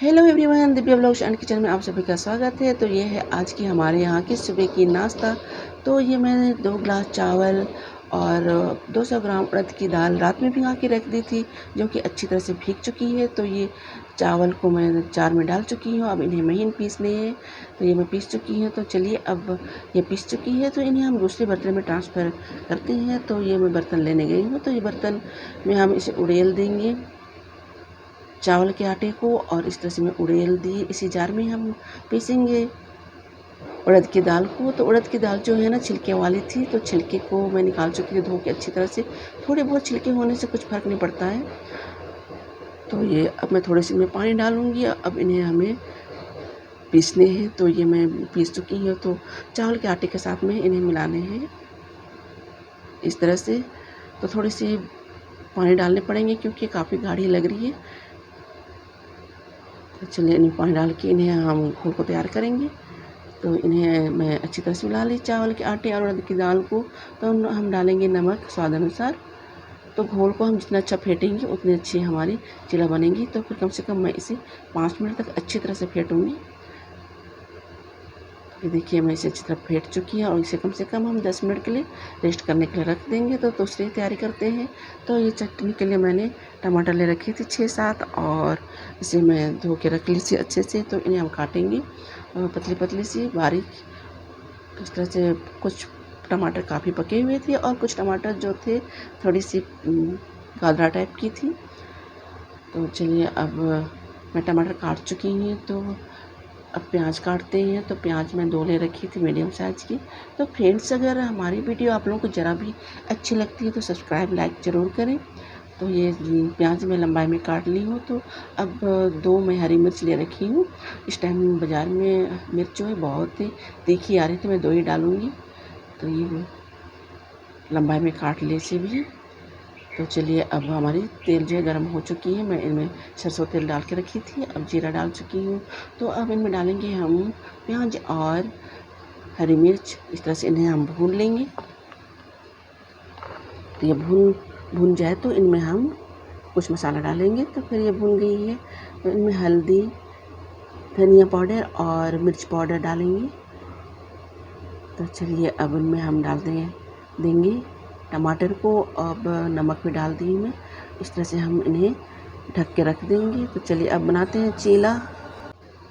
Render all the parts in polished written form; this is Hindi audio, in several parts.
Hello everyone, Divya blogs and kitchen में आप सभी का स्वागत है। तो ये है आज की हमारे यहाँ की सुबह की नाश्ता। तो ये मैंने 2 ग्लास चावल और 200 ग्राम उड़द की दाल रात में भिगा के रख दी थी, जो कि अच्छी तरह से भीग चुकी है। तो ये चावल को मैं जार में डाल चुकी हूँ। अब इन्हें महीन पीसने हैं, तो ये मैं पीस चुकी हूँ। तो चलिए, अब ये पीस चुकी है तो इन्हें हम दूसरे बर्तन में ट्रांसफ़र करते हैं। तो ये मैं बर्तन लेने गई हूँ, तो ये बर्तन में हम इसे उड़ेल देंगे चावल के आटे को, और इस तरह से मैं उड़ेल दी। इसी जार में हम पीसेंगे उड़द की दाल को। तो उड़द की दाल जो है ना, छिलके वाली थी, तो छिलके को मैं निकाल चुकी थी धो के अच्छी तरह से। थोड़े बहुत छिलके होने से कुछ फ़र्क नहीं पड़ता है। तो ये अब मैं थोड़े से में पानी डालूँगी। अब इन्हें हमें पीसने हैं। तो ये मैं पीस चुकी हूँ। तो चावल के आटे के साथ में इन्हें मिलाने हैं इस तरह से। तो थोड़ी सी पानी डालने पड़ेंगे क्योंकि काफ़ी गाढ़ी लग रही है। तो चलिए, इन्हें पानी डाल के इन्हें हम घोल को तैयार करेंगे। तो इन्हें मैं अच्छी तरह से मिला ली चावल के आटे और उड़द की दाल को। तो हम डालेंगे नमक स्वाद अनुसार। तो घोल को हम जितना अच्छा फेंटेंगे उतनी अच्छी हमारी चिला बनेगी। तो फिर कम से कम मैं इसे 5 मिनट तक अच्छी तरह से फेंटूँगी। ये देखिए, मैं इसे अच्छी तरह फेंट चुकी है और इसे कम से कम हम 10 मिनट के लिए रेस्ट करने के लिए रख देंगे। तो दूसरी तैयारी करते हैं। तो ये चटनी के लिए मैंने टमाटर ले रखे थे 6-7, और इसे मैं धो के रख ली थी अच्छे से। तो इन्हें हम काटेंगे पतली पतली सी बारीक इस तरह से। कुछ टमाटर काफ़ी पके हुए थे और कुछ टमाटर जो थे थोड़ी सी गादरा टाइप की थी। तो चलिए, अब मैं टमाटर काट चुकी हूँ। तो अब प्याज काटते हैं। तो प्याज मैं 2 ले रखी थी मीडियम साइज़ की। तो फ्रेंड्स, अगर हमारी वीडियो आप लोगों को ज़रा भी अच्छी लगती है तो सब्सक्राइब लाइक ज़रूर करें। तो ये प्याज मैं लंबाई में काट ली हूँ। तो अब 2 मैं हरी मिर्च ले रखी हूँ। इस टाइम बाज़ार में मिर्च जो है बहुत ही तीखी आ रही थी, मैं 2 ही डालूँगी। तो ये लंबाई में काट ली इसे भी। तो चलिए, अब हमारी तेल जो है गर्म हो चुकी है। मैं इनमें सरसों तेल डाल के रखी थी, अब जीरा डाल चुकी हूँ। तो अब इनमें डालेंगे हम प्याज और हरी मिर्च। इस तरह से इन्हें हम भून लेंगे। तो ये भून जाए तो इनमें हम कुछ मसाला डालेंगे। तो फिर ये भून गई है तो इनमें हल्दी, धनिया पाउडर और मिर्च पाउडर डालेंगे। तो चलिए, अब इनमें हम डाल देंगे टमाटर को। अब नमक भी डाल दी मैं। इस तरह से हम इन्हें ढक के रख देंगे। तो चलिए, अब बनाते हैं चीला।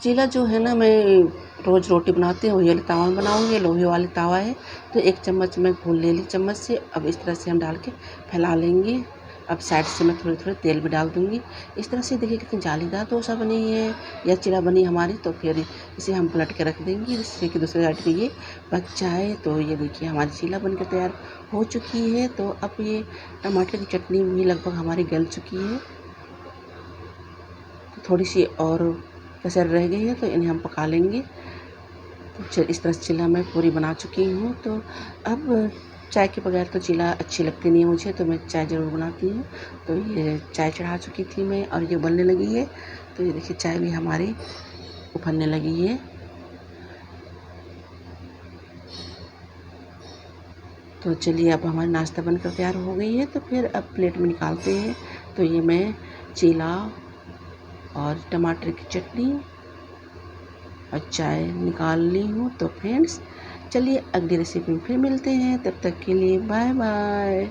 चीला जो है ना, मैं रोज़ रोटी बनाती हूँ, वही वाले तावा में बनाऊँगी। लोहे वाले तावा है। तो 1 चम्मच मैं घोल ले ली चम्मच से। अब इस तरह से हम डाल के फैला लेंगे। अब साइड से मैं थोड़ी-थोड़ी तेल भी डाल दूँगी। इस तरह से देखिए कितनी जालीदार डोसा बनी है या चिला बनी हमारी। तो फिर इसे हम पलट के रख देंगे जिससे कि दूसरे साइड पे ये पक जाए। तो ये देखिए, हमारी चीला बनकर तैयार हो चुकी है। तो अब ये टमाटर की चटनी भी लगभग हमारी गल चुकी है। तो थोड़ी सी और कसर रह गई है, तो इन्हें हम पका लेंगे। तो इस तरह से चिला मैं पूरी बना चुकी हूँ। तो अब चाय के बगैर तो चिला अच्छी लगती नहीं है मुझे, तो मैं चाय ज़रूर बनाती हूँ। तो ये चाय चढ़ा चुकी थी मैं और ये उबलने लगी है। तो ये देखिए, चाय भी हमारी उबलने लगी है। तो चलिए, अब हमारा नाश्ता बनकर तैयार हो गई है। तो फिर अब प्लेट में निकालते हैं। तो ये मैं चिला और टमाटर की चटनी और चाय निकाल ली हूँ। तो फ्रेंड्स, चलिए अगली रेसिपी में फिर मिलते हैं। तब तक के लिए बाय बाय।